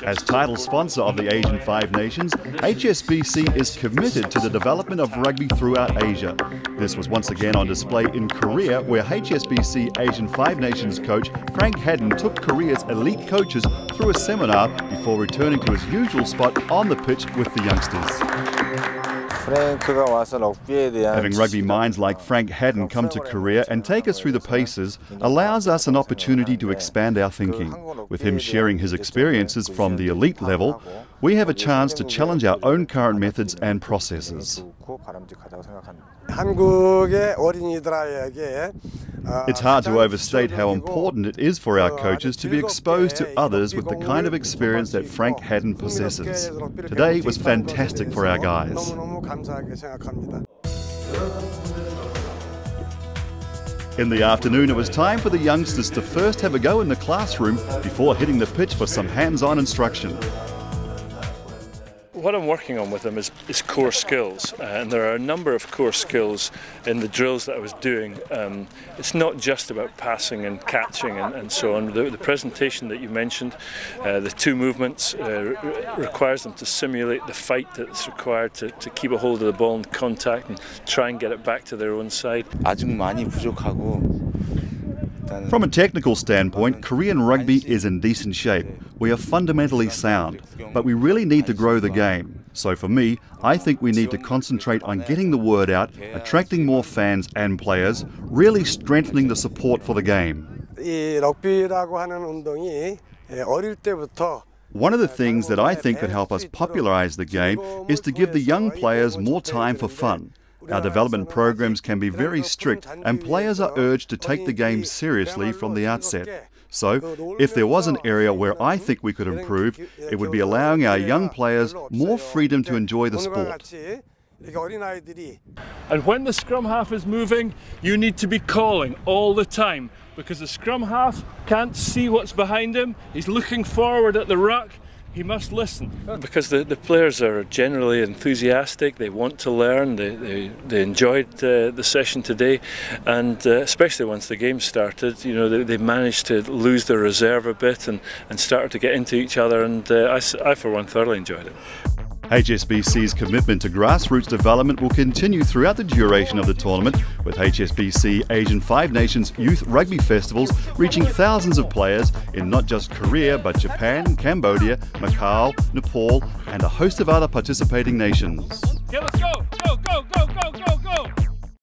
As title sponsor of the Asian Five Nations, HSBC is committed to the development of rugby throughout Asia. This was once again on display in Korea, where HSBC Asian Five Nations coach Frank Hadden took Korea's elite coaches through a seminar before returning to his usual spot on the pitch with the youngsters. Having rugby minds like Frank Hadden come to Korea and take us through the paces allows us an opportunity to expand our thinking. With him sharing his experiences from the elite level, we have a chance to challenge our own current methods and processes. It's hard to overstate how important it is for our coaches to be exposed to others with the kind of experience that Frank Hadden possesses. Today was fantastic for our guys. In the afternoon, it was time for the youngsters to first have a go in the classroom before hitting the pitch for some hands-on instruction. What I'm working on with them is core skills, and there are a number of core skills in the drills that I was doing. It's not just about passing and catching and so on. The presentation that you mentioned, the two movements, requires them to simulate the fight that's required to keep a hold of the ball in contact and try and get it back to their own side. From a technical standpoint, Korean rugby is in decent shape. We are fundamentally sound, but we really need to grow the game. So for me, I think we need to concentrate on getting the word out, attracting more fans and players, really strengthening the support for the game. One of the things that I think could help us popularize the game is to give the young players more time for fun. Our development programs can be very strict and players are urged to take the game seriously from the outset. So, if there was an area where I think we could improve, it would be allowing our young players more freedom to enjoy the sport. And when the scrum half is moving, you need to be calling all the time, because the scrum half can't see what's behind him, he's looking forward at the ruck. He must listen. Because the players are generally enthusiastic, they want to learn, they enjoyed the session today, and especially once the game started, you know, they managed to lose their reserve a bit and started to get into each other, and I for one thoroughly enjoyed it. HSBC's commitment to grassroots development will continue throughout the duration of the tournament, with HSBC Asian Five Nations Youth Rugby Festivals reaching thousands of players in not just Korea but Japan, Cambodia, Macau, Nepal and a host of other participating nations. Okay, let's go!